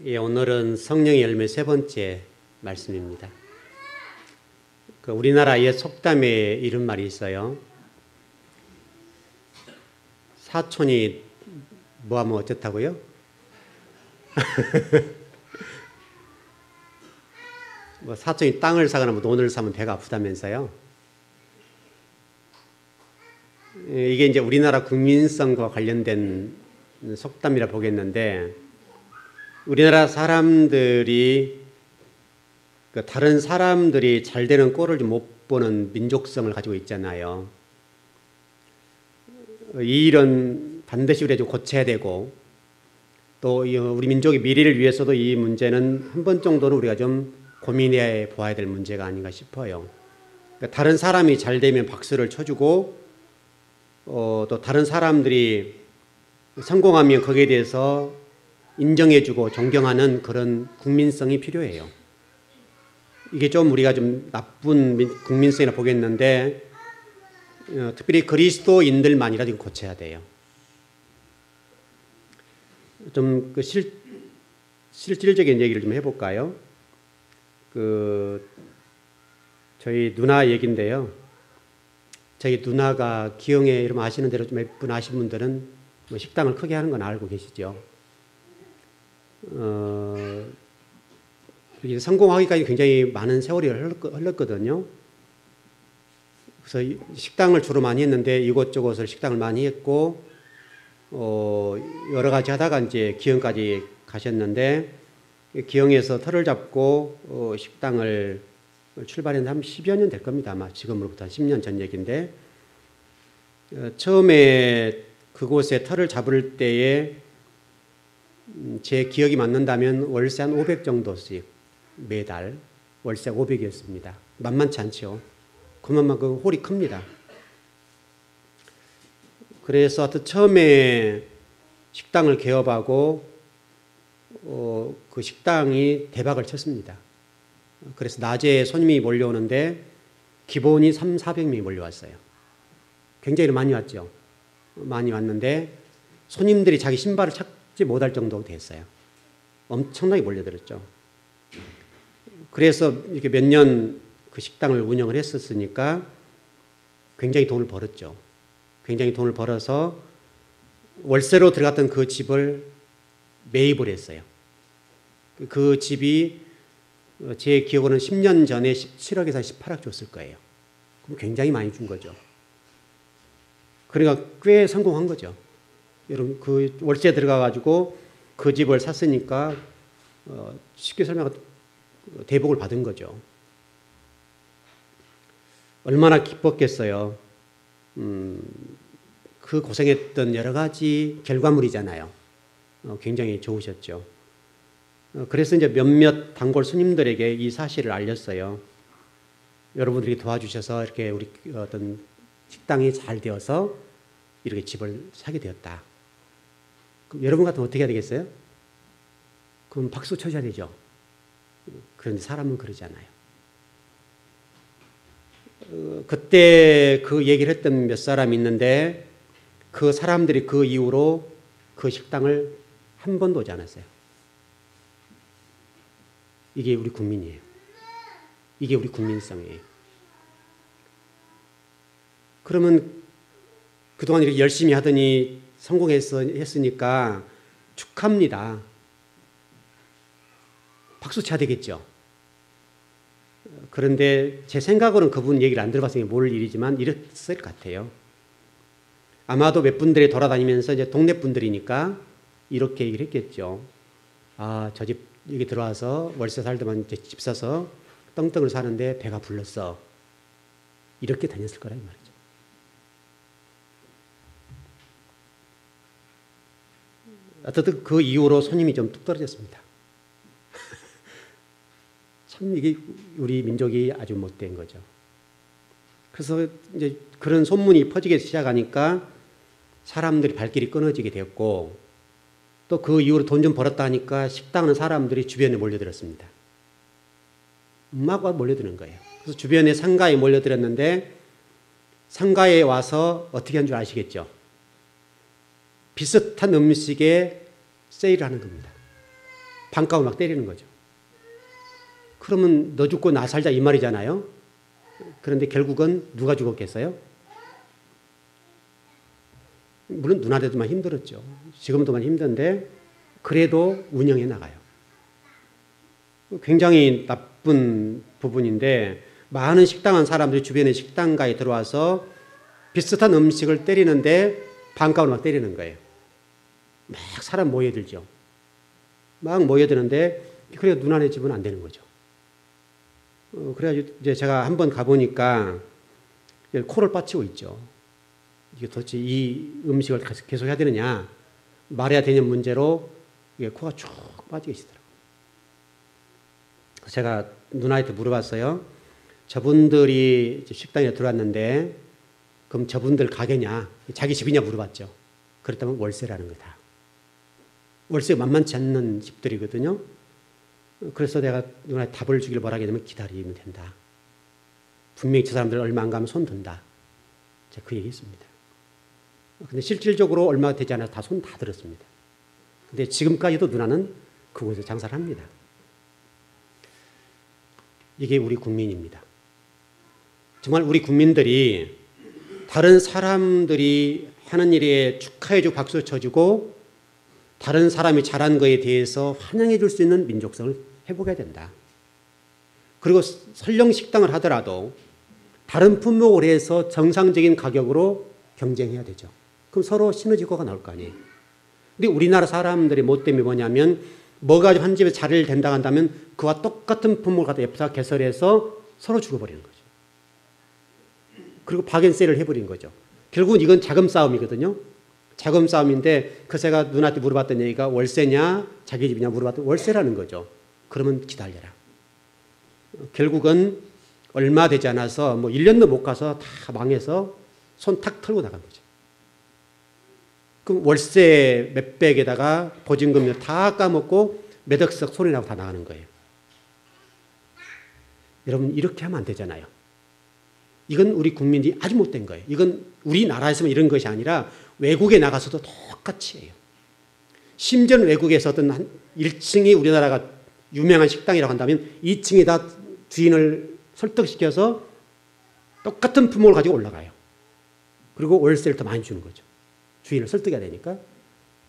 예, 오늘은 성령의 열매 세 번째 말씀입니다. 우리나라의 속담에 이런 말이 있어요. 사촌이 뭐하면 어쩌다고요? 뭐 사촌이 땅을 사거나 뭐 돈을 사면 배가 아프다면서요. 이게 이제 우리나라 국민성과 관련된 속담이라 보겠는데, 우리나라 사람들이 다른 사람들이 잘 되는 꼴을 좀 못 보는 민족성을 가지고 있잖아요. 이 일은 반드시 우리가 좀 고쳐야 되고, 또 우리 민족의 미래를 위해서도 이 문제는 한 번 정도는 우리가 좀 고민해 보아야 될 문제가 아닌가 싶어요. 다른 사람이 잘 되면 박수를 쳐주고, 또 다른 사람들이 성공하면 거기에 대해서 인정해주고 존경하는 그런 국민성이 필요해요. 이게 좀 우리가 좀 나쁜 국민성이라 보겠는데, 특별히 그리스도인들만이라도 고쳐야 돼요. 좀 실질적인 얘기를 좀 해볼까요? 저희 누나 얘기인데요. 저희 누나가 기영에 이러면 아시는 대로 좀 몇 분 아신 분들은 뭐 식당을 크게 하는 건 알고 계시죠. 성공하기까지 굉장히 많은 세월이 흘렀거든요. 그래서 식당을 주로 많이 했는데 이곳저곳을 식당을 많이 했고, 여러 가지 하다가 이제 기영까지 가셨는데, 기영에서 터를 잡고 식당을 출발했는데 한 10여 년 될 겁니다. 아마 지금으로부터 한 10년 전 얘기인데, 처음에 그곳에 터를 잡을 때에 제 기억이 맞는다면 월세 한 500 정도씩 매달 월세 500이었습니다. 만만치 않죠. 그만큼 홀이 큽니다. 그래서 하여튼 처음에 식당을 개업하고 그 식당이 대박을 쳤습니다. 그래서 낮에 손님이 몰려오는데 기본이 300~400명이 몰려왔어요. 굉장히 많이 왔죠. 많이 왔는데 손님들이 자기 신발을 찾지 못할 정도로 됐어요. 엄청나게 몰려들었죠. 그래서 이렇게 몇 년 그 식당을 운영을 했었으니까 굉장히 돈을 벌었죠. 굉장히 돈을 벌어서 월세로 들어갔던 그 집을 매입을 했어요. 그 집이 제 기억으로는 10년 전에 17억에서 18억 줬을 거예요. 그럼 굉장히 많이 준 거죠. 그러니까 꽤 성공한 거죠. 여러분, 그 월세 들어가가지고 그 집을 샀으니까 쉽게 설명하면 대복을 받은 거죠. 얼마나 기뻤겠어요. 그 고생했던 여러 가지 결과물이잖아요. 굉장히 좋으셨죠. 그래서 이제 몇몇 단골 손님들에게 이 사실을 알렸어요. 여러분들이 도와주셔서 이렇게 우리 어떤 식당이 잘 되어서 이렇게 집을 사게 되었다. 그럼 여러분 같으면 어떻게 해야 되겠어요? 그럼 박수 쳐줘야 되죠. 그런데 사람은 그러잖아요. 그때 그 얘기를 했던 몇 사람이 있는데, 그 사람들이 그 이후로 그 식당을 한 번도 오지 않았어요. 이게 우리 국민이에요. 이게 우리 국민성이에요. 그러면 그동안 이렇게 열심히 하더니 성공했으니까 축하합니다. 박수 쳐야 되겠죠. 그런데 제 생각으로는 그분 얘기를 안 들어봤으니 모를 일이지만 이랬을 것 같아요. 아마도 몇 분들이 돌아다니면서 이제 동네 분들이니까 이렇게 얘기를 했겠죠. 아, 저 집 여기 들어와서 월세 살더만 이제 집 사서 떵떵을 사는데 배가 불렀어. 이렇게 다녔을 거란 말이죠. 어쨌든 그 이후로 손님이 좀 뚝 떨어졌습니다. 참 이게 우리 민족이 아주 못된 거죠. 그래서 이제 그런 소문이 퍼지기 시작하니까 사람들이 발길이 끊어지게 되었고, 또 그 이후로 돈 좀 벌었다 하니까 식당하는 사람들이 주변에 몰려들었습니다. 막 몰려드는 거예요. 그래서 주변에 상가에 몰려들었는데, 상가에 와서 어떻게 한 줄 아시겠죠? 비슷한 음식에 세일을 하는 겁니다. 반값을 막 때리는 거죠. 그러면 너 죽고 나 살자 이 말이잖아요. 그런데 결국은 누가 죽었겠어요? 물론 누나들도만 힘들었죠. 지금도만 힘든데 그래도 운영해 나가요. 굉장히 나쁜 부분인데 많은 식당한 사람들이 주변에 식당가에 들어와서 비슷한 음식을 때리는데 반값을 막 때리는 거예요. 막 사람 모여들죠. 막 모여드는데 그래 누나네 집은 안 되는 거죠. 그래가지고 이제 제가 한번 가보니까 코를 빠치고 있죠. 이게 도대체 이 음식을 계속 해야 되느냐 말해야 되는 문제로 코가 쭉 빠져 계시더라고요. 제가 누나한테 물어봤어요. 저분들이 식당에 들어왔는데 그럼 저분들 가게냐 자기 집이냐 물어봤죠. 그렇다면 월세라는 거다. 월세가 만만치 않는 집들이거든요. 그래서 내가 누나한테 답을 주길 바라게 되면 기다리면 된다. 분명히 저 사람들 얼마 안 가면 손 든다. 제가 그 얘기했습니다. 근데 실질적으로 얼마가 되지 않아서 다 손 다 들었습니다. 근데 지금까지도 누나는 그곳에서 장사를 합니다. 이게 우리 국민입니다. 정말 우리 국민들이 다른 사람들이 하는 일에 축하해주고 박수 쳐주고 다른 사람이 잘한 거에 대해서 환영해 줄 수 있는 민족성을 회복해야 된다. 그리고 설령 식당을 하더라도 다른 품목을 해서 정상적인 가격으로 경쟁해야 되죠. 그럼 서로 시너지 효과가 나올 거 아니에요. 근데 우리나라 사람들의 못됨이 뭐냐면 뭐가 한 집에 잘 된다 한다면 그와 똑같은 품목을 갖다 엽사 개설해서 서로 죽어버리는 거죠. 그리고 박앤세일을 해버린 거죠. 결국은 이건 자금 싸움이거든요. 자금 싸움인데 그 제가 누나한테 물어봤던 얘기가 월세냐 자기 집이냐 물어봤더니 월세라는 거죠. 그러면 기다려라. 결국은 얼마 되지 않아서 뭐 1년도 못 가서 다 망해서 손 탁 털고 나간 거죠. 그럼 월세 몇백에다가 보증금료 다 까먹고 몇 억씩 소리 나고 다 나가는 거예요. 여러분 이렇게 하면 안 되잖아요. 이건 우리 국민들이 아주 못된 거예요. 이건 우리나라에서만 이런 것이 아니라 외국에 나가서도 똑같이 해요. 심지어는 외국에서 어떤 한 1층이 우리나라가 유명한 식당이라고 한다면 2층이 다 주인을 설득시켜서 똑같은 품목을 가지고 올라가요. 그리고 월세를 더 많이 주는 거죠. 주인을 설득해야 되니까.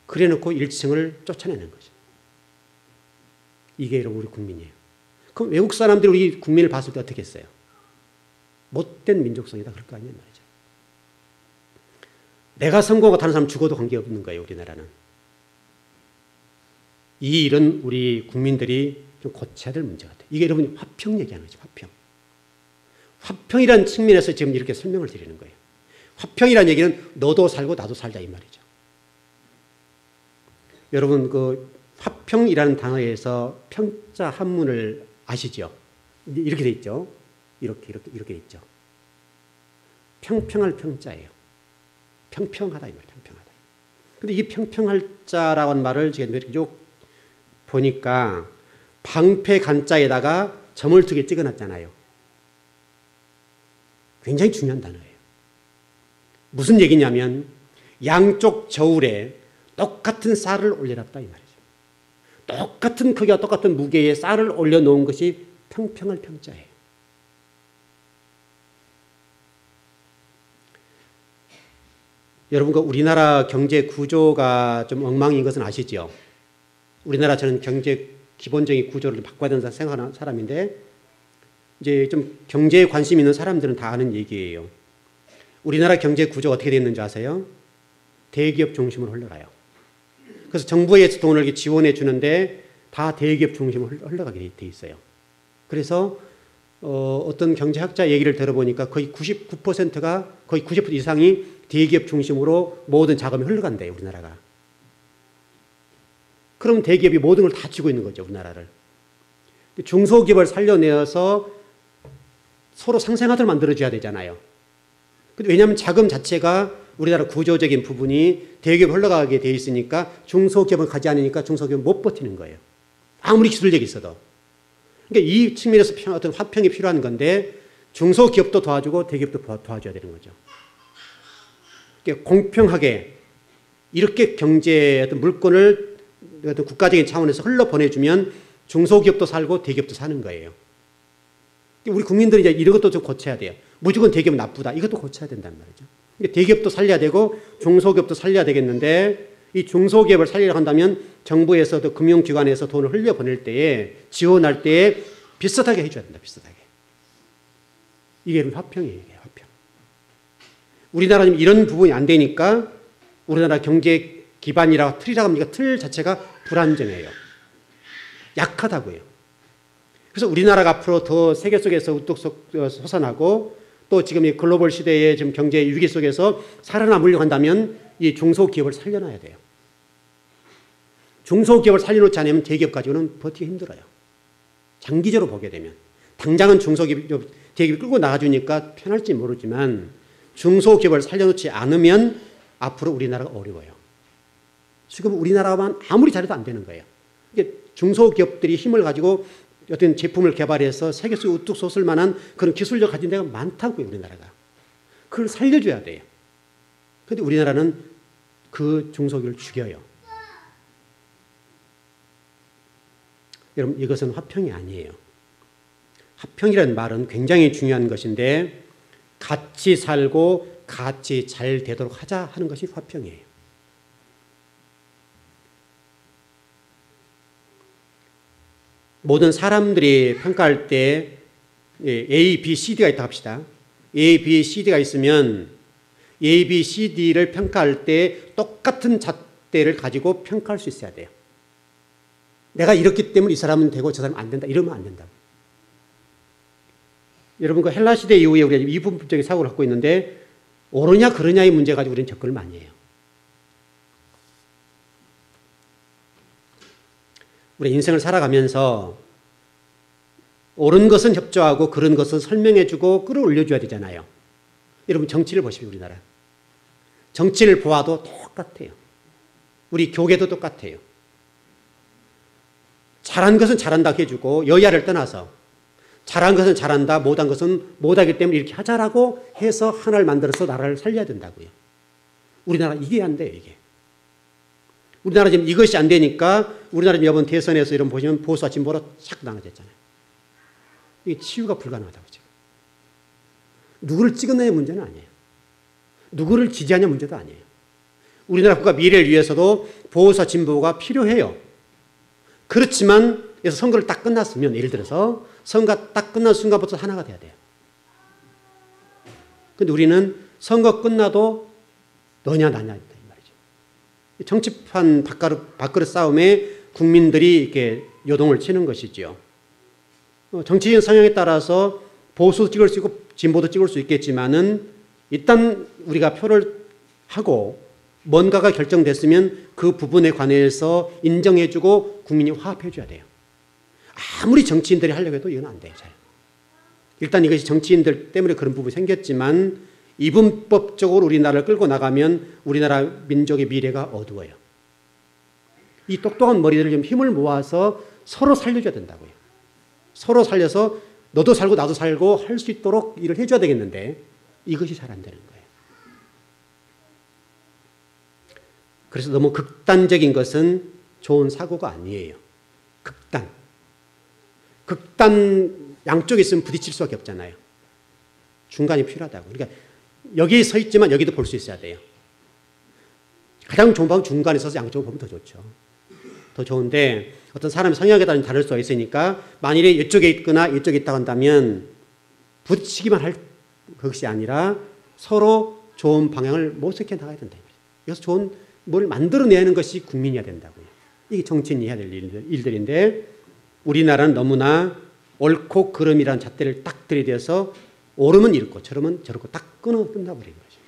그래 놓고 1층을 쫓아내는 거죠. 이게 여러분 우리 국민이에요. 그럼 외국 사람들이 우리 국민을 봤을 때 어떻게 했어요? 못된 민족성이다 그럴 거 아니에요 말이죠. 내가 성공하고 다른 사람 죽어도 관계없는 거예요. 우리나라는. 이 일은 우리 국민들이 좀 고쳐야 될 문제 같아요. 이게 여러분이 화평 얘기하는 거죠. 화평. 화평이라는 측면에서 지금 이렇게 설명을 드리는 거예요. 화평이라는 얘기는 너도 살고 나도 살자 이 말이죠. 여러분 그 화평이라는 단어에서 평자 한문을 아시죠? 이렇게 돼 있죠. 이렇게 돼 있죠. 평평할 평자예요. 평평하다 이 말이에요. 평평하다. 근데 이 평평할 자라고 하는 말을 제가 이렇게 쭉 보니까 방패 간자에다가 점을 2개 찍어놨잖아요. 굉장히 중요한 단어예요. 무슨 얘기냐면 양쪽 저울에 똑같은 쌀을 올려놨다 이 말이죠. 똑같은 크기와 똑같은 무게의 쌀을 올려놓은 것이 평평할 평자예요. 여러분, 우리나라 경제 구조가 좀 엉망인 것은 아시죠? 우리나라 저는 경제 기본적인 구조를 바꿔야 된다 생각하는 사람인데 이제 좀 경제에 관심 있는 사람들은 다 아는 얘기예요. 우리나라 경제 구조가 어떻게 되어 있는지 아세요? 대기업 중심으로 흘러가요. 그래서 정부에서 돈을 이렇게 지원해 주는데 다 대기업 중심으로 흘러가게 돼 있어요. 그래서 어떤 경제학자 얘기를 들어보니까 거의 99%가 거의 90% 이상이 대기업 중심으로 모든 자금이 흘러간대요, 우리나라가. 그럼 대기업이 모든 걸 다 쥐고 있는 거죠, 우리나라를. 중소기업을 살려내어서 서로 상생하도록 만들어줘야 되잖아요. 왜냐하면 자금 자체가 우리나라 구조적인 부분이 대기업 흘러가게 돼 있으니까 중소기업은 가지 않으니까 중소기업은 못 버티는 거예요. 아무리 기술력이 있어도. 그러니까 이 측면에서 어떤 화평이 필요한 건데 중소기업도 도와주고 대기업도 도와줘야 되는 거죠. 그러니까 공평하게 이렇게 경제의 어떤 물건을 어떤 국가적인 차원에서 흘러보내주면 중소기업도 살고 대기업도 사는 거예요. 우리 국민들이 이제 이런 것도 좀 고쳐야 돼요. 무조건 대기업 나쁘다. 이것도 고쳐야 된단 말이죠. 대기업도 살려야 되고 중소기업도 살려야 되겠는데 이 중소기업을 살리려고 한다면 정부에서도 금융기관에서 돈을 흘려보낼 때에 지원할 때에 비슷하게 해줘야 된다. 비슷하게. 이게 화평이에요. 이게 화평. 우리나라 지금 이런 부분이 안 되니까 우리나라 경제 기반이라 틀이라고 합니까? 틀 자체가 불안정해요. 약하다고요. 그래서 우리나라가 앞으로 더 세계 속에서 우뚝 솟아나고 또 지금 이 글로벌 시대의 지금 경제 위기 속에서 살아남으려고 한다면 이 중소기업을 살려놔야 돼요. 중소기업을 살려놓지 않으면 대기업 가지고는 버티기 힘들어요. 장기적으로 보게 되면. 당장은 중소기업, 대기업이 끌고 나가주니까 편할지 모르지만 중소기업을 살려놓지 않으면 앞으로 우리나라가 어려워요. 지금 우리나라만 아무리 잘해도 안 되는 거예요. 이게 중소기업들이 힘을 가지고 어떤 제품을 개발해서 세계 속에 우뚝 솟을 만한 그런 기술력 가진 데가 많다고요, 우리나라가. 그걸 살려줘야 돼요. 그런데 우리나라는 그 중소기업을 죽여요. 여러분, 이것은 화평이 아니에요. 화평이라는 말은 굉장히 중요한 것인데 같이 살고 같이 잘 되도록 하자 하는 것이 화평이에요. 모든 사람들이 평가할 때 A, B, CD가 있다 합시다. A, B, CD가 있으면 A, B, CD를 평가할 때 똑같은 잣대를 가지고 평가할 수 있어야 돼요. 내가 이렇기 때문에 이 사람은 되고 저 사람은 안 된다. 이러면 안 된다. 여러분, 그 헬라 시대 이후에 우리가 이분법적인 사고를 갖고 있는데 옳으냐 그러냐의 문제 가지고 우리는 접근을 많이 해요. 우리 인생을 살아가면서 옳은 것은 협조하고 그런 것은 설명해주고 끌어올려줘야 되잖아요. 여러분, 정치를 보십시오. 우리나라. 정치를 보아도 똑같아요. 우리 교계도 똑같아요. 잘한 것은 잘한다 해주고 여야를 떠나서 잘한 것은 잘한다, 못한 것은 못하기 때문에 이렇게 하자라고 해서 하나를 만들어서 나라를 살려야 된다고요. 우리나라 이게 안 돼요, 이게. 우리나라 지금 이것이 안 되니까 우리나라 이번 대선에서 이런 보시면 보수와 진보로 착 나눠졌잖아요. 이게 치유가 불가능하다고 지금. 누구를 찍어내냐 문제는 아니에요. 누구를 지지하냐 문제도 아니에요. 우리나라 국가 미래를 위해서도 보수와 진보가 필요해요. 그렇지만 그래서 선거를 딱 끝났으면 예를 들어서 선거가 딱 끝난 순간부터 하나가 돼야 돼요. 그런데 우리는 선거 끝나도 너냐 나냐 있다 이 말이죠. 정치판 밥그릇 싸움에 국민들이 이렇게 요동을 치는 것이죠. 정치인 성향에 따라서 보수도 찍을 수 있고 진보도 찍을 수 있겠지만은 일단 우리가 표를 하고 뭔가가 결정됐으면 그 부분에 관해서 인정해주고 국민이 화합해줘야 돼요. 아무리 정치인들이 하려고 해도 이건 안 돼요. 잘. 일단 이것이 정치인들 때문에 그런 부분이 생겼지만 이분법적으로 우리나라를 끌고 나가면 우리나라 민족의 미래가 어두워요. 이 똑똑한 머리들을 좀 힘을 모아서 서로 살려줘야 된다고요. 서로 살려서 너도 살고 나도 살고 할 수 있도록 일을 해줘야 되겠는데 이것이 잘 안 되는 거예요. 그래서 너무 극단적인 것은 좋은 사고가 아니에요. 극단 양쪽에 있으면 부딪힐 수밖에 없잖아요. 중간이 필요하다고. 그러니까 여기 서 있지만 여기도 볼 수 있어야 돼요. 가장 좋은 방법은 중간에 서서 양쪽을 보면 더 좋죠. 더 좋은데 어떤 사람의 성향에 따라 다를 수가 있으니까 만일에 이쪽에 있거나 이쪽에 있다고 한다면 부딪히기만 할 것이 아니라 서로 좋은 방향을 모색해 나가야 된다. 그래서 좋은 뭘 만들어내는 것이 국민이어야 된다고요. 이게 정치인이 해야 될 일들인데 우리나라는 너무나 옳고 그름이라는 잣대를 딱 들이대서 옳으면 이렇고 저러면 저렇고 딱 끝나버리는 거죠.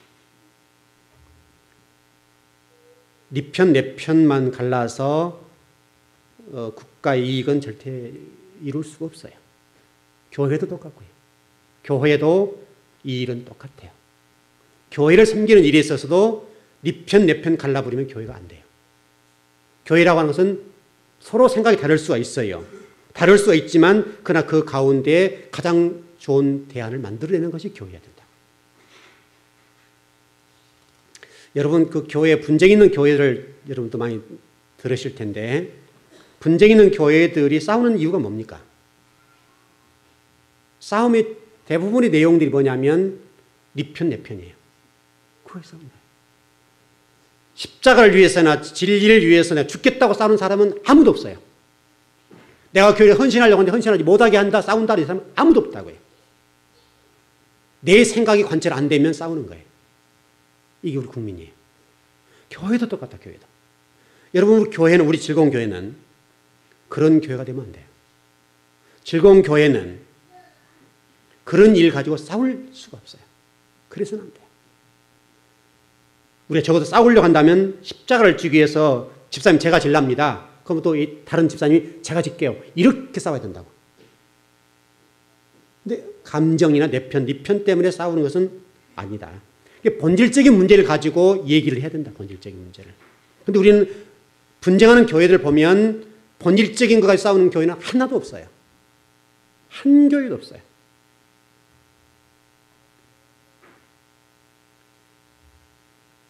네 편, 내 편만 갈라서 국가의 이익은 절대 이룰 수가 없어요. 교회도 똑같고요. 교회도 이 일은 똑같아요. 교회를 섬기는 일에 있어서도 네 편, 내 편 갈라버리면 교회가 안 돼요. 교회라고 하는 것은 서로 생각이 다를 수가 있어요. 다를 수가 있지만 그러나 그 가운데 가장 좋은 대안을 만들어내는 것이 교회여야 된다. 여러분 그 교회 분쟁 있는 교회를 여러분도 많이 들으실 텐데 분쟁 있는 교회들이 싸우는 이유가 뭡니까? 싸움의 대부분의 내용들이 뭐냐면 네 편, 내 편이에요. 그거에 싸우는 거예요. 십자가를 위해서나 진리를 위해서나 죽겠다고 싸우는 사람은 아무도 없어요. 내가 교회에 헌신하려고 하는데 헌신하지 못하게 한다, 싸운다 이 사람은 아무도 없다고요. 내 생각이 관철 안 되면 싸우는 거예요. 이게 우리 국민이에요. 교회도 똑같다, 교회도. 여러분, 우리 교회는, 우리 즐거운 교회는 그런 교회가 되면 안 돼요. 즐거운 교회는 그런 일 가지고 싸울 수가 없어요. 그래서는 안 돼요. 우리가 적어도 싸우려고 한다면 십자가를 지기 위해서 집사님 제가 질랍니다. 그럼 또 다른 집사님이 제가 질게요. 이렇게 싸워야 된다고. 근데 감정이나 내 편, 네 편 때문에 싸우는 것은 아니다. 본질적인 문제를 가지고 얘기를 해야 된다. 본질적인 문제를. 근데 우리는 분쟁하는 교회들 보면 본질적인 거 가지고 싸우는 교회는 하나도 없어요. 한 교회도 없어요.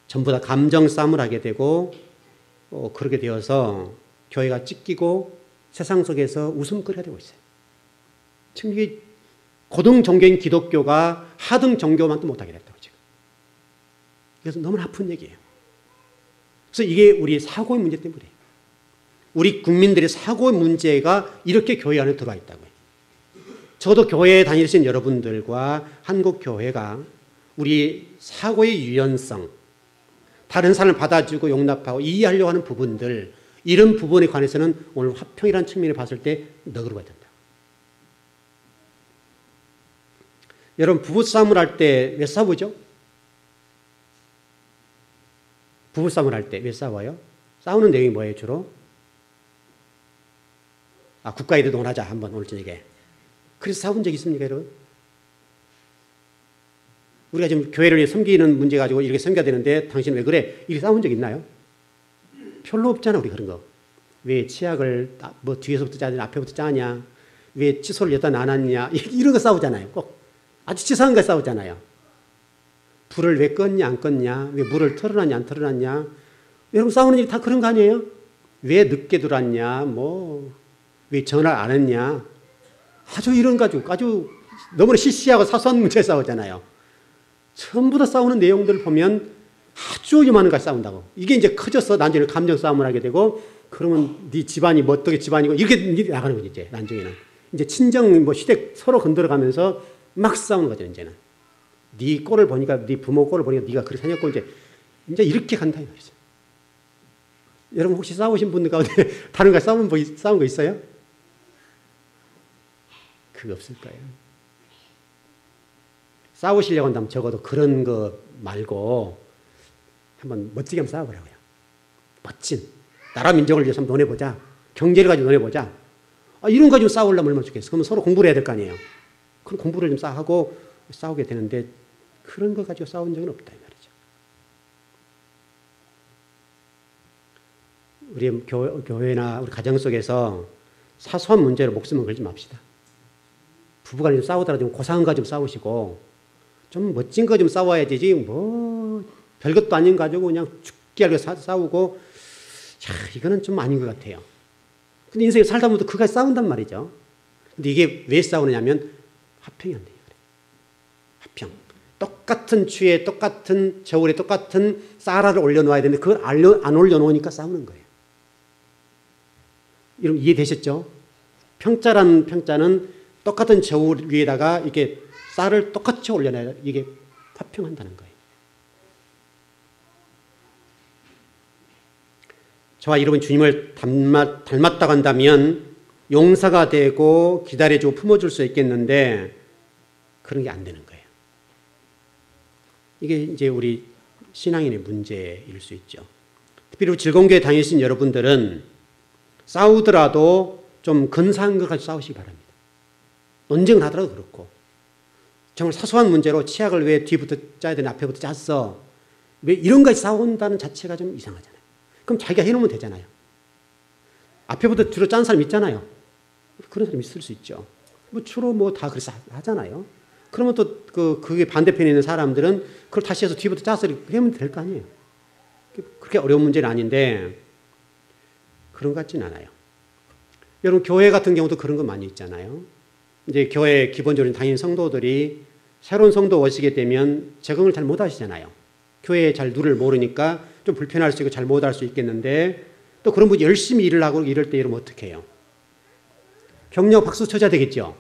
전부 다 감정 싸움을 하게 되고 그렇게 되어서 교회가 찢기고 세상 속에서 웃음거리가 되고 있어요. 지금 이게 고등 종교인 기독교가 하등 종교만도 못하게 됐다고 지금. 그래서 너무 아픈 얘기예요. 그래서 이게 우리 사고의 문제 때문이에요. 우리 국민들의 사고의 문제가 이렇게 교회 안에 들어와 있다고요. 저도 교회에 다니신 여러분들과 한국 교회가 우리 사고의 유연성, 다른 사람을 받아주고 용납하고 이해하려고 하는 부분들, 이런 부분에 관해서는 오늘 화평이라는 측면을 봤을 때 너그러워야 된다. 여러분, 부부싸움을 할 때 왜 싸우죠? 부부싸움을 할 때 왜 싸워요? 싸우는 내용이 뭐예요, 주로? 국가에도 논하자, 한번 오늘 저녁에. 그래서 싸운 적 있습니까, 여러분? 우리가 지금 교회를 섬기는 문제 가지고 이렇게 섬겨야 되는데 당신 왜 그래? 이렇게 싸운 적 있나요? 별로 없잖아, 우리 그런 거. 왜 치약을 뭐 뒤에서부터 짜냐, 앞에부터 짜냐? 왜 칫솔을 여기다 놔놨냐? 이런 거 싸우잖아요, 꼭. 아주 치사한 거 싸우잖아요. 불을 왜 껐냐, 안 껐냐? 왜 물을 털어놨냐, 안 털어놨냐? 여러분, 싸우는 일이 다 그런 거 아니에요? 왜 늦게 들어왔냐? 왜 전화를 안 했냐? 아주 이런 가지고 아주 너무나 시시하고 사소한 문제에 싸우잖아요. 전부 다 싸우는 내용들을 보면 아주 요만한 거 싸운다고. 이게 이제 커져서 나중에 감정 싸움을 하게 되고, 그러면 네 집안이 뭐 어떻게 집안이고 이렇게 나가는 거지, 이제 나중에는. 이제 친정 시댁 서로 건드려가면서 막 싸우는 거죠, 이제는. 네 꼴을 보니까, 네 부모 꼴을 보니까 네가 그렇게 생겼고, 이제 이렇게 간다 이 말이죠. 여러분, 혹시 싸우신 분들 가운데 다른 거 싸운 거 있어요? 그거 없을 거예요. 싸우시려고 한다면 적어도 그런 거 말고 한번 멋지게 한번 싸워보라고요. 멋진 나라 민족을 위해서 한번 논해보자. 경제를 가지고 논해보자. 이런 거 가지고 싸우려면 얼마나 좋겠어. 그러면 서로 공부를 해야 될 거 아니에요. 그럼 공부를 좀 하고 싸우게 되는데, 그런 거 가지고 싸운 적은 없다 이 말이죠. 우리 교회나 우리 가정 속에서 사소한 문제로 목숨을 걸지 맙시다. 부부간에 좀 싸우더라도 좀 고상한 거 좀 싸우시고, 좀 멋진 거 좀 싸워야 되지, 별것도 아닌 거 가지고 그냥 죽게 하려 싸우고, 이거는 좀 아닌 것 같아요. 근데 인생에 살다 보면 그가 싸운단 말이죠. 근데 이게 왜 싸우느냐면 화평이 안 돼요. 화평. 똑같은 추위에 똑같은 저울에 똑같은 쌀알을 올려놓아야 되는데 그걸 안 올려놓으니까 싸우는 거예요. 여러분, 이해되셨죠? 평자라는 평자는 똑같은 저울 위에다가 이게 쌀을 똑같이 올려놔야 이게 화평한다는 거예요. 저와 여러분 주님을 닮았다고 한다면 용사가 되고 기다려주고 품어줄 수 있겠는데 그런 게 안 되는 거예요. 이게 이제 우리 신앙인의 문제일 수 있죠. 특별히 즐거운 교회 다니신 여러분들은 싸우더라도 좀 근사한 것 가지고 싸우시기 바랍니다. 논쟁을 하더라도 그렇고, 정말 사소한 문제로 치약을 왜 뒤부터 짜야 되나 앞에부터 짰어, 왜 이런 거 싸운다는 자체가 좀 이상하잖아요. 그럼 자기가 해놓으면 되잖아요. 앞에부터 뒤로 짠 사람 있잖아요. 그런 사람 있을 수 있죠. 주로 다 그래서 하잖아요. 그러면 또 그게 반대편에 있는 사람들은 그걸 다시 해서 뒤부터 짜서 하면 될 거 아니에요. 그렇게 어려운 문제는 아닌데, 그런 것 같지는 않아요. 여러분, 교회 같은 경우도 그런 거 많이 있잖아요. 이제 교회 기본적으로 다니는 성도들이 새로운 성도 오시게 되면 적응을 잘 못 하시잖아요. 교회에 잘 룰을 모르니까 좀 불편할 수 있고 잘 못 할 수 있겠는데 또 그런 분이 열심히 일을 하고 이럴 때 이러면 어떻게 해요? 격려 박수 쳐줘야 되겠죠.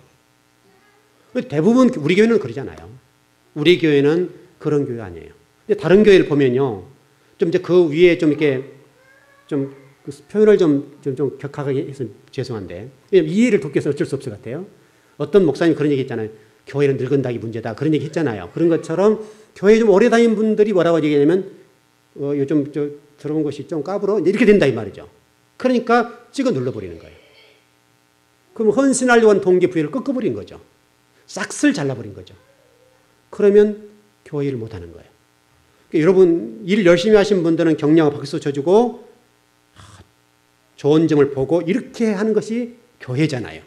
대부분 우리 교회는 그러잖아요. 우리 교회는 그런 교회 아니에요. 근데 다른 교회를 보면요, 좀 이제 그 위에 좀 이렇게 좀 그 표현을 좀 격하게 해서 죄송한데 이해를 돕기 위해서 어쩔 수 없을 것 같아요. 어떤 목사님 그런 얘기 했잖아요. 교회는 늙은다기 문제다. 그런 얘기 했잖아요. 그런 것처럼 교회 좀 오래 다닌 분들이 뭐라고 얘기하냐면 요즘 들어온 것이 좀 까불어 이렇게 된다 이 말이죠. 그러니까 찍어 눌러버리는 거예요. 그럼 헌신하려고 한 동기부여를 꺾어버린 거죠. 싹쓸 잘라버린 거죠. 그러면 교회 일을 못하는 거예요. 그러니까 여러분 일 열심히 하신 분들은 격려와 박수 쳐주고 좋은 점을 보고 이렇게 하는 것이 교회잖아요.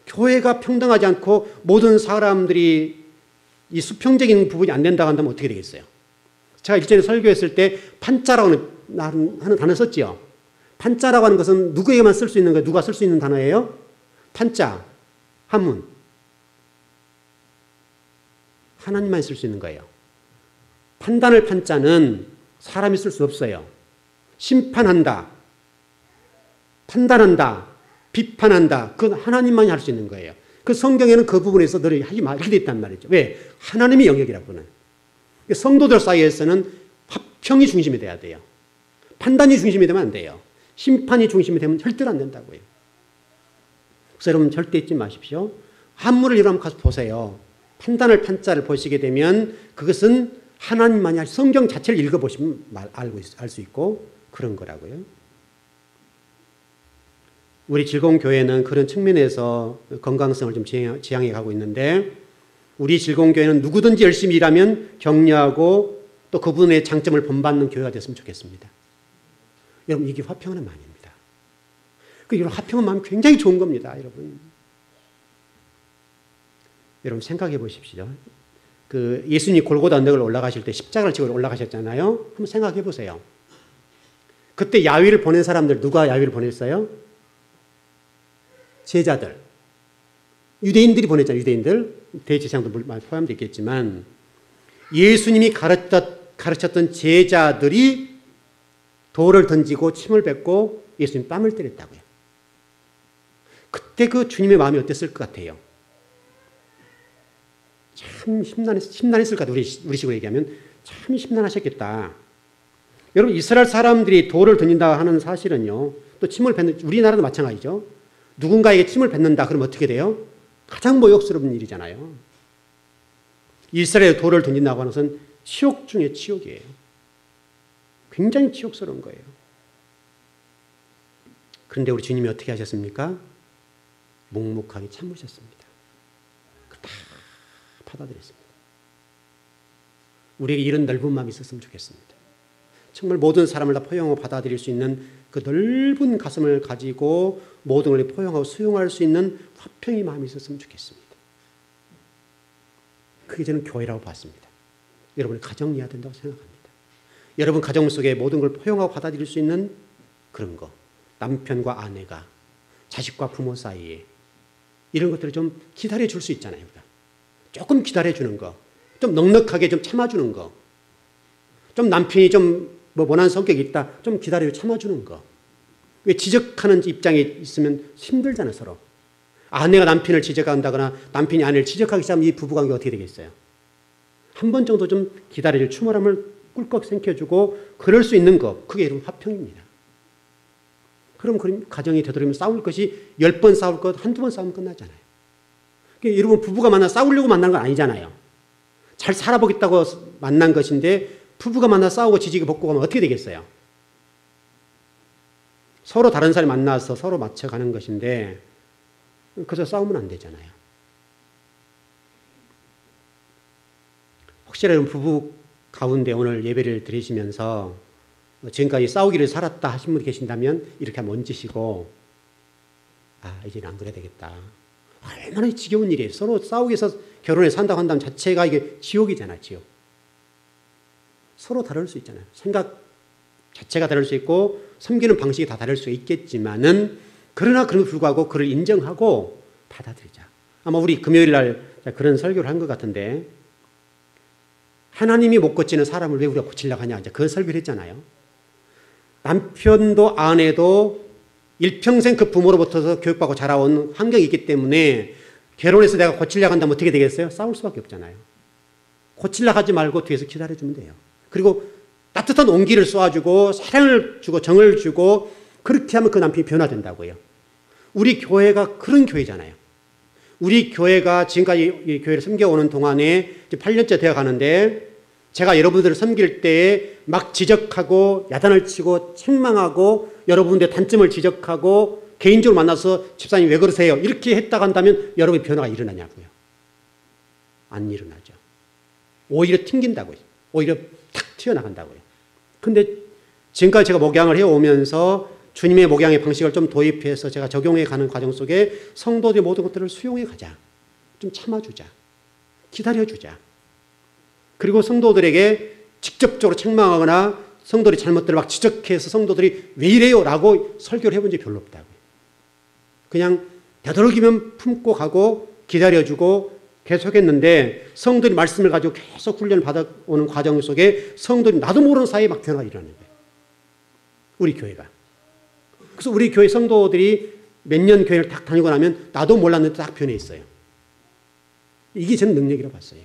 교회가 평등하지 않고 모든 사람들이 이 수평적인 부분이 안 된다고 한다면 어떻게 되겠어요? 제가 일전에 설교했을 때 판자라고 하는 단어 썼지요. 판자라고 하는 것은 누구에게만 쓸 수 있는 거예요? 누가 쓸 수 있는 단어예요? 판자, 한문. 하나님만 쓸 수 있는 거예요. 판단을 판자는 사람이 쓸 수 없어요. 심판한다, 판단한다, 비판한다. 그건 하나님만이 할 수 있는 거예요. 그 성경에는 그 부분에서 너를 하지 마. 이렇게 돼 있단 말이죠. 왜? 하나님의 영역이라고는. 성도들 사이에서는 화평이 중심이 돼야 돼요. 판단이 중심이 되면 안 돼요. 심판이 중심이 되면 절대로 안 된다고요. 그래서 여러분 절대 잊지 마십시오. 한문을 여러분 가서 보세요. 판단을 판자를 보시게 되면 그것은 하나님만이 할 성경 자체를 읽어보시면 알 수 있고 그런 거라고요. 우리 즐거운 교회는 그런 측면에서 건강성을 좀 지향해 가고 있는데 우리 즐거운 교회는 누구든지 열심히 일하면 격려하고 또 그분의 장점을 본받는 교회가 됐으면 좋겠습니다. 여러분 이게 화평하는 마음입니다. 여러분 화평한 마음이 굉장히 좋은 겁니다. 여러분 생각해 보십시오. 그 예수님이 골고다 언덕을 올라가실 때 십자가를 지고 올라가셨잖아요. 한번 생각해 보세요. 그때 야위를 보낸 사람들 누가 야위를 보냈어요? 제자들. 유대인들이 보냈잖아요. 유대인들. 대제사장도 포함되어 있겠지만 예수님이 가르쳤던 제자들이 돌을 던지고 침을 뱉고 예수님 뺨을 때렸다고요. 그때 그 주님의 마음이 어땠을 것 같아요? 참 심란했을 것 같아요. 우리 식으로 얘기하면 참 심란하셨겠다. 여러분 이스라엘 사람들이 돌을 던진다 하는 사실은요. 또 침을 뱉는 우리나라도 마찬가지죠. 누군가에게 침을 뱉는다 그러면 어떻게 돼요? 가장 모욕스러운 일이잖아요. 이스라엘에 돌을 던진다고 하는 것은 치욕 중에 치욕이에요. 굉장히 치욕스러운 거예요. 그런데 우리 주님이 어떻게 하셨습니까? 묵묵하게 참으셨습니다. 다 받아들였습니다. 우리에게 이런 넓은 마음이 있었으면 좋겠습니다. 정말 모든 사람을 다 포용하고 받아들일 수 있는 그 넓은 가슴을 가지고 모든 걸 포용하고 수용할 수 있는 화평의 마음이 있었으면 좋겠습니다. 그게 저는 교회라고 봤습니다. 여러분의 가정이 해야 된다고 생각합니다. 여러분 가정 속에 모든 걸 포용하고 받아들일 수 있는 그런 거. 남편과 아내가, 자식과 부모 사이에 이런 것들을 좀 기다려줄 수 있잖아요. 조금 기다려주는 거. 좀 넉넉하게 좀 참아주는 거. 좀 남편이 좀 원하는 성격이 있다. 좀 기다려 참아주는 거. 왜 지적하는 입장에 있으면 힘들잖아요, 서로. 아내가 남편을 지적한다거나 남편이 아내를 지적하기 시작하면 이 부부관계가 어떻게 되겠어요? 한 번 정도 좀 기다릴 추모람을 꿀꺽 생겨주고 그럴 수 있는 거. 그게 여러분 화평입니다. 그럼 가정이 되도록이면 싸울 것이 10번 싸울 것, 한두 번 싸우면 끝나잖아요. 그러니까 여러분 부부가 만나 싸우려고 만난 건 아니잖아요. 잘 살아보겠다고 만난 것인데 부부가 만나 싸우고 지지고 볶고 가면 어떻게 되겠어요? 서로 다른 사람이 만나서 서로 맞춰가는 것인데 그래서 싸우면 안 되잖아요. 혹시나 여러분 부부 가운데 오늘 예배를 드리시면서 지금까지 싸우기를 살았다 하신 분이 계신다면 이렇게 한번 얹으시고 이제는 안 그래야 되겠다. 얼마나 지겨운 일이에요. 서로 싸우기 위해서 결혼해 산다고 한다면 자체가 이게 지옥이잖아요. 지옥. 서로 다를 수 있잖아요. 생각 자체가 다를 수 있고 섬기는 방식이 다 다를 수 있겠지만은 그러나 그럼에도 불구하고 그를 인정하고 받아들이자. 아마 우리 금요일 날 그런 설교를 한 것 같은데 하나님이 못 고치는 사람을 왜 우리가 고치려고 하냐 이제 그 설교를 했잖아요. 남편도 아내도 일평생 그 부모로부터 교육받고 자라온 환경이 있기 때문에 결혼해서 내가 고치려고 한다면 어떻게 되겠어요? 싸울 수밖에 없잖아요. 고치려고 하지 말고 뒤에서 기다려주면 돼요. 그리고 따뜻한 온기를 쏘아주고 사랑을 주고 정을 주고 그렇게 하면 그 남편이 변화된다고요. 우리 교회가 그런 교회잖아요. 우리 교회가 지금까지 이 교회를 섬겨오는 동안에 이제 8년째 되어 가는데 제가 여러분들을 섬길 때에 막 지적하고 야단을 치고 책망하고 여러분들의 단점을 지적하고 개인적으로 만나서 집사님 왜 그러세요? 이렇게 했다고 한다면 여러분의 변화가 일어나냐고요. 안 일어나죠. 오히려 튕긴다고요. 오히려 탁 튀어나간다고요. 근데 지금까지 제가 목양을 해오면서 주님의 목양의 방식을 좀 도입해서 제가 적용해 가는 과정 속에 성도들의 모든 것들을 수용해 가자. 좀 참아주자. 기다려주자. 그리고 성도들에게 직접적으로 책망하거나 성도들이 잘못들을 막 지적해서 성도들이 왜 이래요? 라고 설교를 해본 적이 별로 없다고요. 그냥 되도록이면 품고 가고 기다려주고 계속했는데 성도들이 말씀을 가지고 계속 훈련을 받아오는 과정 속에 성도들이 나도 모르는 사이에 막 변화가 일어나는 거예요. 우리 교회가. 그래서 우리 교회 성도들이 몇 년 교회를 딱 다니고 나면 나도 몰랐는데 딱 변해 있어요. 이게 저는 능력이라고 봤어요.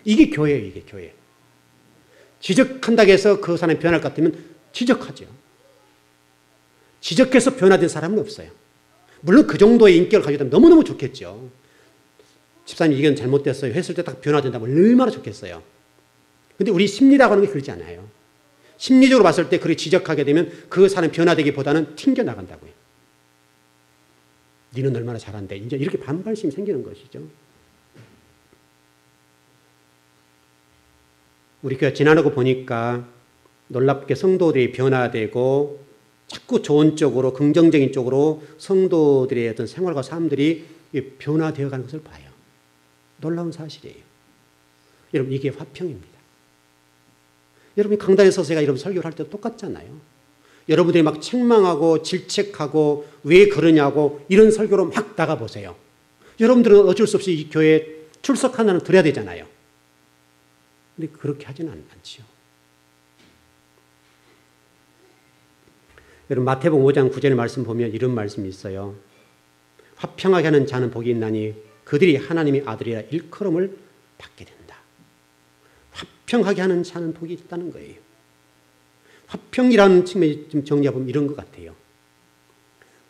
이게 교회예요. 이게 교회. 지적한다고 해서 그 사람이 변할 것 같으면 지적하죠. 지적해서 변화된 사람은 없어요. 물론 그 정도의 인격을 가지고 있다면 너무너무 좋겠죠. 집사님 이건 잘못됐어요. 했을 때 딱 변화된다면 얼마나 좋겠어요. 근데 우리 심리라고 하는 게 그러지 않아요. 심리적으로 봤을 때 그렇게 지적하게 되면 그 사람 변화되기보다는 튕겨나간다고요. 니는 얼마나 잘한대. 이제 이렇게 반발심이 생기는 것이죠. 우리 교회 지나고 보니까 놀랍게 성도들이 변화되고 자꾸 좋은 쪽으로 긍정적인 쪽으로 성도들의 어떤 생활과 삶들이 변화되어 가는 것을 봐요. 놀라운 사실이에요. 여러분 이게 화평입니다. 여러분이 강단에 서서 제가 이런 설교를 할 때도 똑같잖아요. 여러분들이 막 책망하고 질책하고 왜 그러냐고 이런 설교로 막 나가보세요. 여러분들은 어쩔 수 없이 이 교회에 출석 하나는 드려야 되잖아요. 근데 그렇게 하지는 않지요. 여러분 마태복음 5장 9절의 말씀 보면 이런 말씀이 있어요. 화평하게 하는 자는 복이 있나니 그들이 하나님의 아들이라 일컬음을 받게 된다. 화평하게 하는 자는 복이 있다는 거예요. 화평이라는 측면이 좀 정리해보면 이런 것 같아요.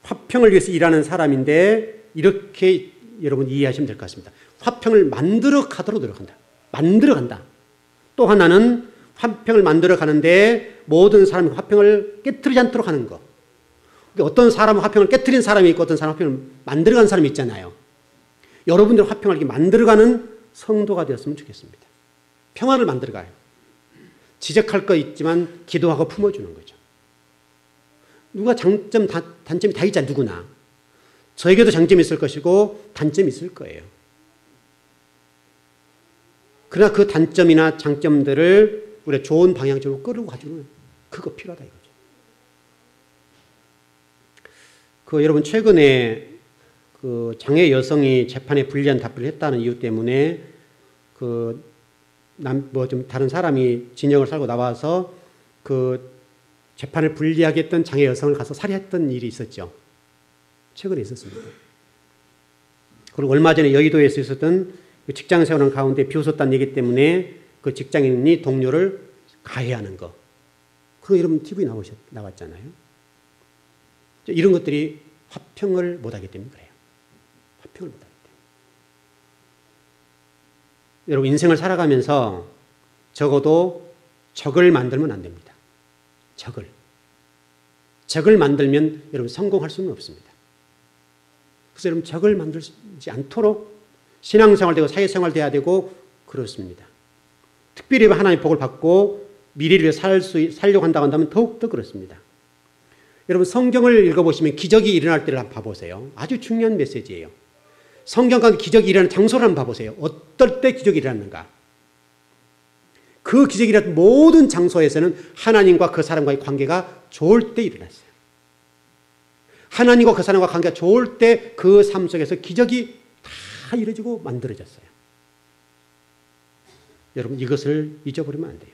화평을 위해서 일하는 사람인데 이렇게 여러분 이해하시면 될 것 같습니다. 화평을 만들어 가도록 노력한다. 만들어 간다. 또 하나는 화평을 만들어 가는데 모든 사람이 화평을 깨트리지 않도록 하는 것. 어떤 사람은 화평을 깨트린 사람이 있고 어떤 사람은 화평을 만들어가는 사람이 있잖아요. 여러분들 화평을 이렇게 만들어가는 성도가 되었으면 좋겠습니다. 평화를 만들어가요. 지적할 거 있지만 기도하고 품어주는 거죠. 누가 장점, 단점이 다 있잖아요. 누구나. 저에게도 장점이 있을 것이고 단점이 있을 거예요. 그러나 그 단점이나 장점들을 우리가 좋은 방향적으로 끌고 가주는 그거 필요하다 이거죠. 여러분 최근에 그 장애 여성이 재판에 불리한 답변을 했다는 이유 때문에 좀 다른 사람이 진영을 살고 나와서 그 재판을 불리하게 했던 장애 여성을 가서 살해했던 일이 있었죠. 최근에 있었습니다. 그리고 얼마 전에 여의도에서 있었던 직장 생활하는 가운데 비웃었다는 얘기 때문에 그 직장인이 동료를 가해하는 거. 그거 여러분 TV에 나왔잖아요. 이런 것들이 화평을 못하기 때문에 그래요. 화평을 못하기 때문에. 여러분 인생을 살아가면서 적어도 적을 만들면 안 됩니다. 적을 만들면 여러분 성공할 수는 없습니다. 그래서 여러분 적을 만들지 않도록 신앙생활 되고 사회생활 돼야 되고 그렇습니다. 특별히 하나님의 복을 받고 미래를 위해 살려고 한다고 한다면 더욱더 그렇습니다. 여러분 성경을 읽어보시면 기적이 일어날 때를 한번 봐보세요. 아주 중요한 메시지예요. 성경 가운데 기적이 일어나는 장소를 한번 봐보세요. 어떨 때 기적이 일어났는가. 그 기적이 일어났던 모든 장소에서는 하나님과 그 사람과의 관계가 좋을 때 일어났어요. 하나님과 그 사람과 관계가 좋을 때 그 삶 속에서 기적이 다 이루어지고 만들어졌어요. 여러분 이것을 잊어버리면 안 돼요.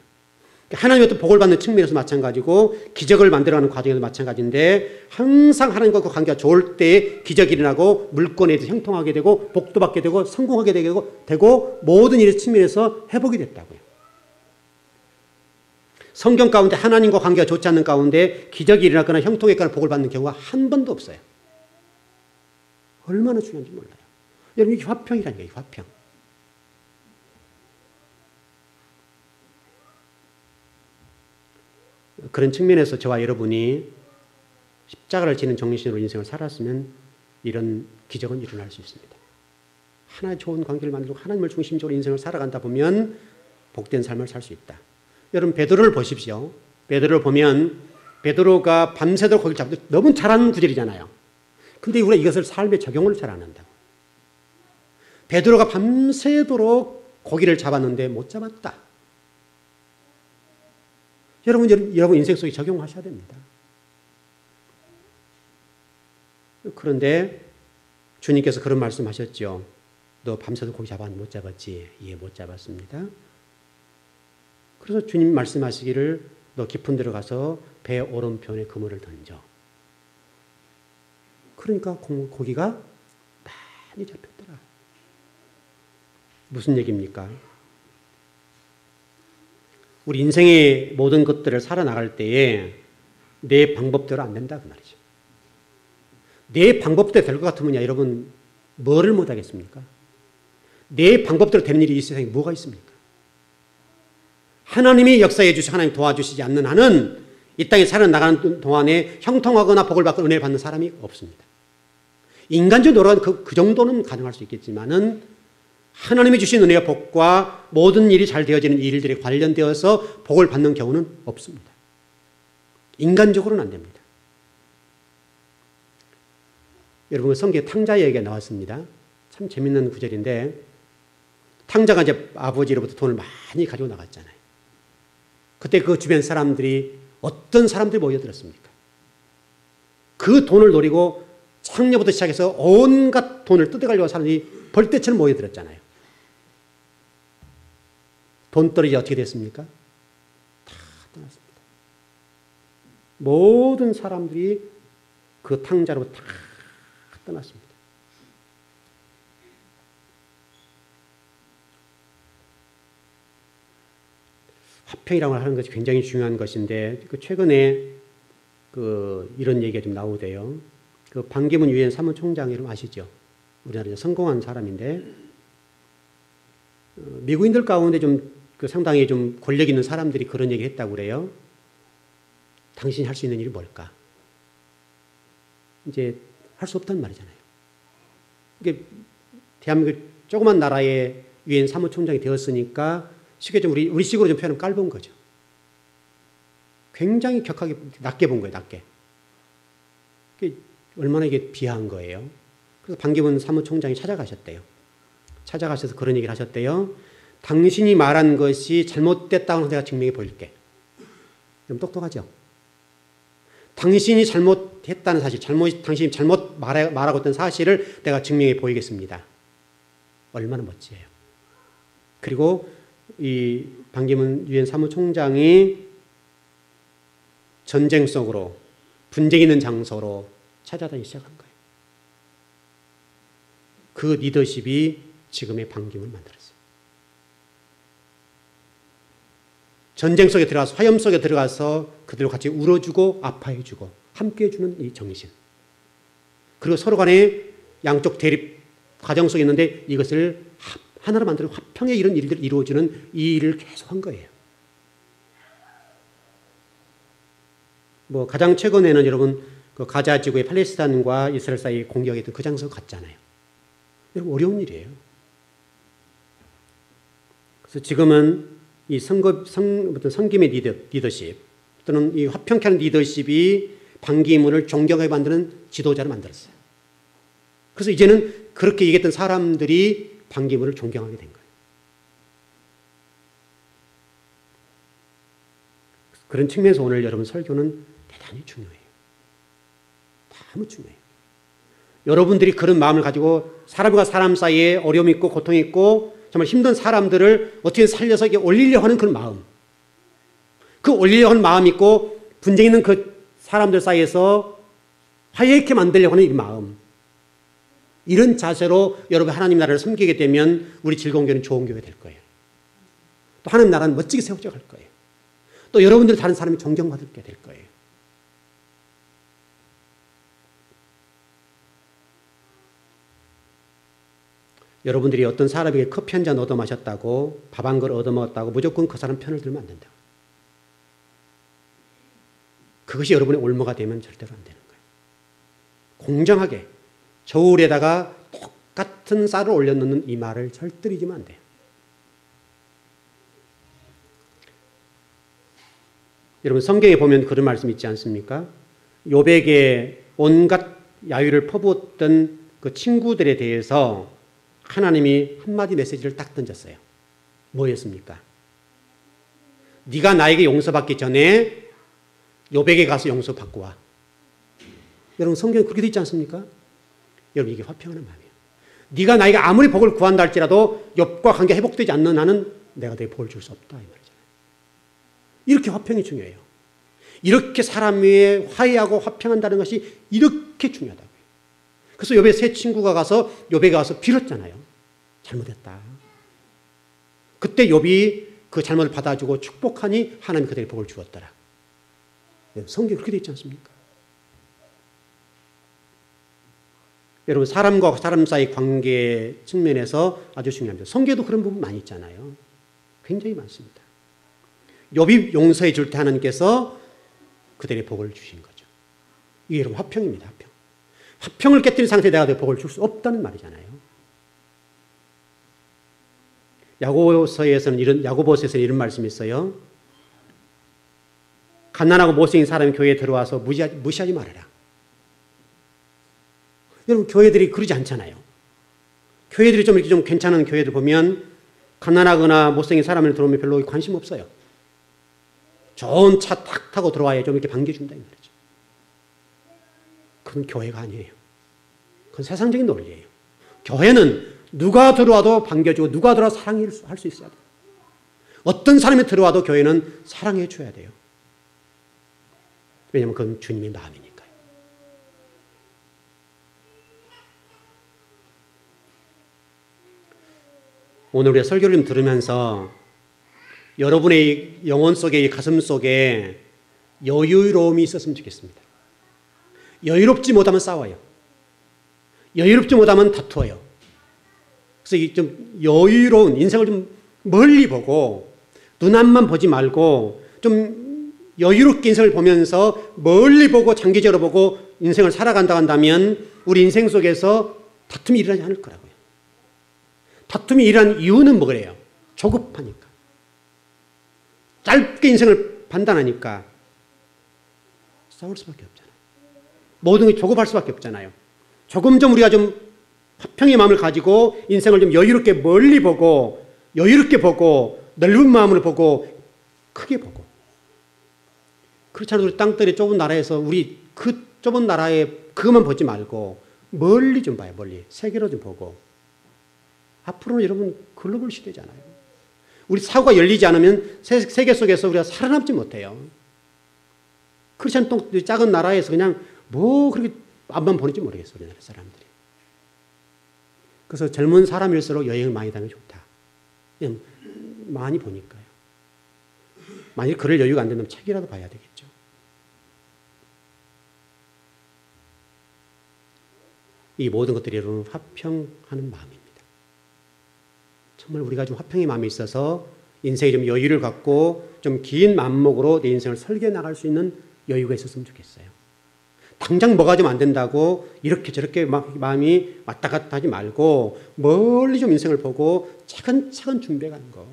하나님의 어떤 복을 받는 측면에서 마찬가지고 기적을 만들어가는 과정에서 마찬가지인데 항상 하나님과 그 관계가 좋을 때 기적이 일어나고 물건에 대해서 형통하게 되고 복도 받게 되고 성공하게 되고 모든 일의 측면에서 회복이 됐다고요. 성경 가운데 하나님과 관계가 좋지 않는 가운데 기적이 일어나거나 형통했거나 복을 받는 경우가 한 번도 없어요. 얼마나 중요한지 몰라요. 여러분 이게 화평이라는 거예요. 화평. 그런 측면에서 저와 여러분이 십자가를 지는 정신으로 인생을 살았으면 이런 기적은 일어날 수 있습니다. 하나의 좋은 관계를 만들고 하나님을 중심적으로 인생을 살아간다 보면 복된 삶을 살 수 있다. 여러분 베드로를 보십시오. 베드로를 보면 베드로가 밤새도록 고기를 잡고 너무 잘하는 구절이잖아요. 근데 우리가 이것을 삶에 적용을 잘 안 한다고. 베드로가 밤새도록 고기를 잡았는데 못 잡았다. 여러분 인생 속에 적용하셔야 됩니다. 그런데 주님께서 그런 말씀하셨죠. 너 밤새도 고기 잡았는데 못 잡았지? 예, 못 잡았습니다. 그래서 주님 말씀하시기를 너 깊은 데로 가서 배 오른편에 그물을 던져. 그러니까 고기가 많이 잡혔더라. 무슨 얘기입니까? 우리 인생의 모든 것들을 살아나갈 때에 내 방법대로 안 된다 그 말이죠. 내 방법대로 될 것 같으면 여러분 뭐를 못하겠습니까? 내 방법대로 되는 일이 이 세상에 뭐가 있습니까? 하나님이 역사해 주시고 하나님 도와주시지 않는 한은 이 땅에 살아나가는 동안에 형통하거나 복을 받고 은혜를 받는 사람이 없습니다. 인간적으로 노력은 그 정도는 가능할 수 있겠지만은 하나님이 주신 은혜와 복과 모든 일이 잘 되어지는 일들에 관련되어서 복을 받는 경우는 없습니다. 인간적으로는 안 됩니다. 여러분 성경에 탕자 얘기가 나왔습니다. 참 재밌는 구절인데 탕자가 이제 아버지로부터 돈을 많이 가지고 나갔잖아요. 그때 그 주변 사람들이 어떤 사람들이 모여들었습니까? 그 돈을 노리고 창녀부터 시작해서 온갖 돈을 뜯어가려고 하는 사람들이 벌떼처럼 모여들었잖아요. 돈떨어지 어떻게 됐습니까? 다 떠났습니다. 모든 사람들이 그 탕자로부터 다 떠났습니다. 화평이라고 하는 것이 굉장히 중요한 것인데 최근에 이런 얘기가 좀 나오대요. 반기문 유엔 사무총장 이름 아시죠? 우리나라에 성공한 사람인데 미국인들 가운데 좀 상당히 좀 권력 있는 사람들이 그런 얘기를 했다고 그래요. 당신이 할 수 있는 일이 뭘까? 이제 할 수 없단 말이잖아요. 이게 대한민국 조그만 나라의 유엔 사무총장이 되었으니까 쉽게 좀 우리 식으로 좀 표현하면 깔본 거죠. 굉장히 격하게 낮게 본 거예요. 낮게. 얼마나 이게 비하한 거예요. 그래서 반기문 사무총장이 찾아가셨대요. 찾아가셔서 그런 얘기를 하셨대요. 당신이 말한 것이 잘못됐다고 내가 증명해 보일게. 좀 똑똑하죠? 당신이 잘못했다는 사실, 당신이 잘못 말하고 있던 사실을 내가 증명해 보이겠습니다. 얼마나 멋지해요. 그리고 이 반기문 유엔 사무총장이 전쟁 속으로 분쟁 있는 장소로 찾아다니기 시작한 거예요. 그 리더십이 지금의 반기문을 만들었어요. 전쟁 속에 들어가서 화염 속에 들어가서 그들과 같이 울어주고 아파해주고 함께해주는 이 정신. 그리고 서로 간에 양쪽 대립 과정 속에 있는데 이것을 하나로 만드는 화평의 이런 일들을 이루어주는 이 일을 계속한 거예요. 가장 최근에는 여러분 가자 지구의 팔레스타인과 이스라엘 사이 공격했던 그 장소 갔잖아요. 여러분 어려운 일이에요. 그래서 지금은 이 성김의 리더십 또는 이 화평케 하는 리더십이 반기문을 존경하게 만드는 지도자를 만들었어요. 그래서 이제는 그렇게 얘기했던 사람들이 반기문을 존경하게 된 거예요. 그런 측면에서 오늘 여러분 설교는 대단히 중요해요. 너무 중요해요. 여러분들이 그런 마음을 가지고 사람과 사람 사이에 어려움이 있고 고통이 있고 정말 힘든 사람들을 어떻게 살려서 올리려고 하는 그런 마음. 그 올리려고 하는 마음이 있고 분쟁 있는 그 사람들 사이에서 화해있게 만들려고 하는 이 마음. 이런 자세로 여러분 하나님 나라를 섬기게 되면 우리 즐거운 교회는 좋은 교회가 될 거예요. 또 하나님 나라는 멋지게 세워져 갈 거예요. 또 여러분들 다른 사람이 존경받게 될 거예요. 여러분들이 어떤 사람에게 커피 한 잔 얻어 마셨다고 밥 한 그릇 얻어 먹었다고 무조건 그 사람 편을 들면 안 된다. 그것이 여러분의 올무가 되면 절대로 안 되는 거예요. 공정하게 저울에다가 똑같은 쌀을 올려놓는 이 말을 절대 잊으면 안 돼요. 여러분 성경에 보면 그런 말씀 있지 않습니까? 욥에게 온갖 야유를 퍼부었던 그 친구들에 대해서 하나님이 한마디 메시지를 딱 던졌어요. 뭐였습니까? 네가 나에게 용서받기 전에 욥에게 가서 용서받고 와. 여러분 성경에 그렇게 되어 있지 않습니까? 여러분 이게 화평하는 마음이에요. 네가 나에게 아무리 복을 구한다 할지라도 욥과 관계 회복되지 않는 한은 내가 너에게 복을 줄 수 없다 이 말이잖아요. 이렇게 화평이 중요해요. 이렇게 사람 위에 화해하고 화평한다는 것이 이렇게 중요하다고요. 그래서 욥의 세 친구가 가서 욥에게 가서 빌었잖아요. 잘못했다. 그때 욥이 그 잘못을 받아주고 축복하니 하나님이 그들에게 복을 주었더라. 성경이 그렇게 되어 있지 않습니까? 여러분 사람과 사람 사이 관계 측면에서 아주 중요합니다. 성경에도 그런 부분 많이 있잖아요. 굉장히 많습니다. 욥이 용서해 줄 때 하나님께서 그들의 복을 주신 거죠. 이게 여러분 화평입니다. 화평. 화평을 깨뜨린 상태에 내가 내 복을 줄 수 없다는 말이잖아요. 야고보서에서는 이런 말씀이 있어요. 갓난하고 못생긴 사람이 교회에 들어와서 무시하지 말아라. 여러분 교회들이 그러지 않잖아요. 교회들이 좀 이렇게 좀 괜찮은 교회들 보면 갓난하거나 못생긴 사람을 들어오면 별로 관심 없어요. 좋은 차 탁 타고 들어와야 좀 이렇게 반겨준다 이 말이죠. 그건 교회가 아니에요. 그건 세상적인 논리예요. 교회는 누가 들어와도 반겨주고 누가 들어와도 사랑할 수 있어야 돼요. 어떤 사람이 들어와도 교회는 사랑해 줘야 돼요. 왜냐하면 그건 주님의 마음이니까요. 오늘 우리가 설교를 좀 들으면서 여러분의 영혼 속에, 가슴 속에 여유로움이 있었으면 좋겠습니다. 여유롭지 못하면 싸워요. 여유롭지 못하면 다투어요. 그래서 좀 여유로운 인생을 좀 멀리 보고 눈 앞만 보지 말고 좀 여유롭게 인생을 보면서 멀리 보고 장기적으로 보고 인생을 살아간다 한다면 우리 인생 속에서 다툼이 일어나지 않을 거라고요. 다툼이 일어난 이유는 뭐래요? 조급하니까. 짧게 인생을 판단하니까 싸울 수밖에 없잖아요. 모든 게 조급할 수밖에 없잖아요. 조금 좀 우리가 좀 화평의 마음을 가지고 인생을 좀 여유롭게 멀리 보고 여유롭게 보고 넓은 마음으로 보고 크게 보고 그렇지 않아도 우리 땅덩이 좁은 나라에서 우리 그 좁은 나라에 그것만 보지 말고 멀리 좀 봐요. 멀리. 세계로 좀 보고 앞으로는 여러분 글로벌 시대잖아요. 우리 사고가 열리지 않으면 세계 속에서 우리가 살아남지 못해요. 그렇지 않은 또 작은 나라에서 그냥 뭐 그렇게 앞만 보는지 모르겠어요. 우리나라 사람들이. 그래서 젊은 사람일수록 여행을 많이 다니면 좋다. 그냥 많이 보니까요. 만약 그럴 여유가 안 된다면 책이라도 봐야 되겠죠. 이 모든 것들이 여러분 화평하는 마음입니다. 정말 우리가 좀 화평의 마음이 있어서 인생에 좀 여유를 갖고 좀 긴 안목으로 내 인생을 설계해 나갈 수 있는 여유가 있었으면 좋겠어요. 당장 뭐가 좀 안 된다고 이렇게 저렇게 마음이 왔다 갔다 하지 말고 멀리 좀 인생을 보고 차근차근 준비해가는 거.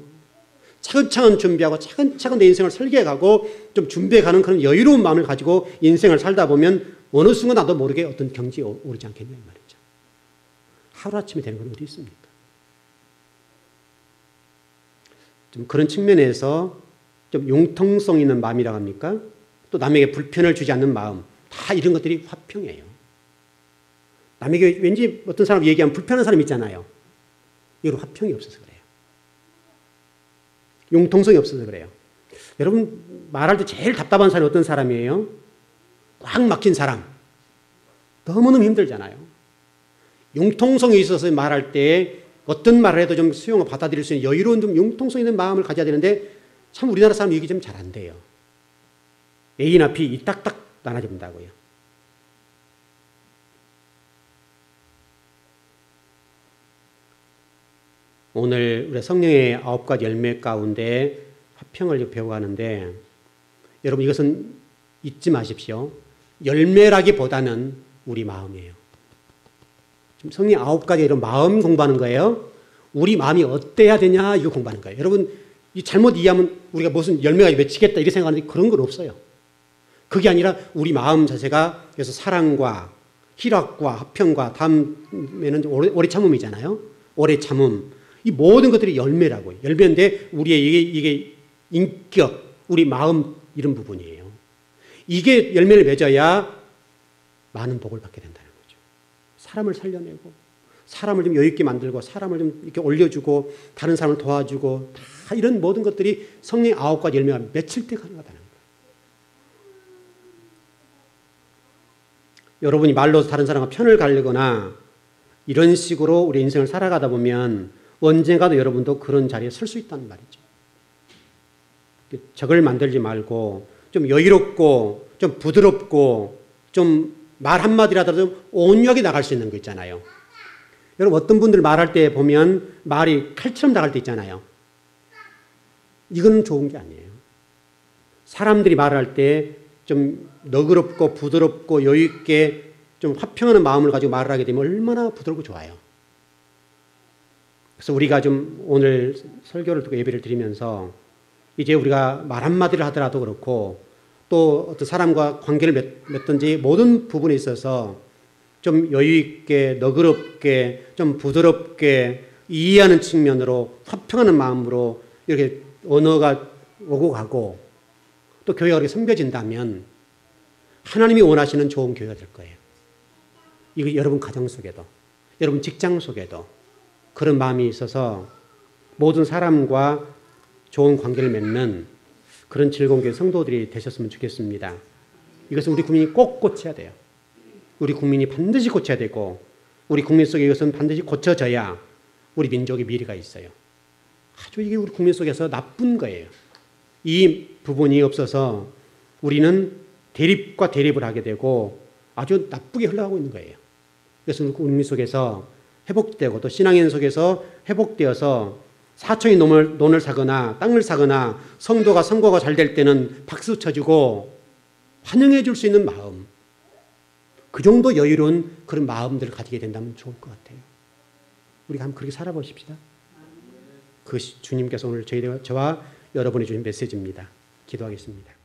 차근차근 준비하고 차근차근 내 인생을 설계해가고 좀 준비해가는 그런 여유로운 마음을 가지고 인생을 살다 보면 어느 순간 나도 모르게 어떤 경지에 오르지 않겠냐 이 말이죠. 하루아침에 되는 건 어디 있습니까? 좀 그런 측면에서 좀 융통성 있는 마음이라고 합니까? 또 남에게 불편을 주지 않는 마음, 다 이런 것들이 화평이에요. 남에게 왠지 어떤 사람 얘기하면 불편한 사람 있잖아요. 이건 화평이 없어서 그래요. 융통성이 없어서 그래요. 여러분 말할 때 제일 답답한 사람이 어떤 사람이에요? 꽉 막힌 사람. 너무너무 힘들잖아요. 융통성이 있어서 말할 때 어떤 말을 해도 좀 수용을 받아들일 수 있는 여유로운 좀 융통성 있는 마음을 가져야 되는데 참 우리나라 사람 이게 좀 잘 안 돼요. A나 B 이 딱딱 나눠진다고요. 오늘 우리 성령의 9가지 열매 가운데 화평을 배워가는데 여러분 이것은 잊지 마십시오. 열매라기보다는 우리 마음이에요. 지금 성령 9가지 이런 마음 공부하는 거예요. 우리 마음이 어때야 되냐 이거 공부하는 거예요. 여러분 이 잘못 이해하면 우리가 무슨 열매가 맺히겠다 이렇게 생각하는데 그런 건 없어요. 그게 아니라 우리 마음 자체가 그래서 사랑과 희락과 화평과 다음에는 오래 참음이잖아요. 오래 참음. 이 모든 것들이 열매라고요. 열매인데 우리의 이게 인격, 우리 마음 이런 부분이에요. 이게 열매를 맺어야 많은 복을 받게 된다는 거죠. 사람을 살려내고 사람을 좀 여유 있게 만들고 사람을 좀 이렇게 올려주고 다른 사람을 도와주고 다 이런 모든 것들이 성령의 9가지 열매가 맺힐 때 가능하다는 거예요. 여러분이 말로 다른 사람과 편을 가르거나 이런 식으로 우리 인생을 살아가다 보면 언젠가도 여러분도 그런 자리에 설 수 있다는 말이죠. 적을 만들지 말고 좀 여유롭고 좀 부드럽고 좀 말 한마디라도 좀 온유하게 나갈 수 있는 거 있잖아요. 여러분 어떤 분들 말할 때 보면 말이 칼처럼 나갈 때 있잖아요. 이건 좋은 게 아니에요. 사람들이 말할 때 좀 너그럽고 부드럽고 여유 있게 좀 화평하는 마음을 가지고 말을 하게 되면 얼마나 부드럽고 좋아요. 그래서 우리가 좀 오늘 설교를 듣고 예배를 드리면서 이제 우리가 말 한마디를 하더라도 그렇고 또 어떤 사람과 관계를 맺든지 모든 부분에 있어서 좀 여유 있게 너그럽게 좀 부드럽게 이해하는 측면으로 화평하는 마음으로 이렇게 언어가 오고 가고 또 교회가 그렇게 섬겨진다면 하나님이 원하시는 좋은 교회가 될 거예요. 이거 여러분 가정 속에도 여러분 직장 속에도 그런 마음이 있어서 모든 사람과 좋은 관계를 맺는 그런 즐거운 교회 성도들이 되셨으면 좋겠습니다. 이것은 우리 국민이 꼭 고쳐야 돼요. 우리 국민이 반드시 고쳐야 되고 우리 국민 속에 이것은 반드시 고쳐져야 우리 민족의 미래가 있어요. 아주 이게 우리 국민 속에서 나쁜 거예요. 이 부분이 없어서 우리는 대립과 대립을 하게 되고 아주 나쁘게 흘러가고 있는 거예요. 그래서 우리 국민 속에서 회복되고 또 신앙인 속에서 회복되어서 사촌이 논을 사거나 땅을 사거나 성도가 선거가 잘 될 때는 박수 쳐주고 환영해 줄 수 있는 마음, 그 정도 여유로운 그런 마음들을 가지게 된다면 좋을 것 같아요. 우리가 한번 그렇게 살아보십시다. 그 주님께서 오늘 저와 여러분이 주신 메시지입니다. 기도하겠습니다.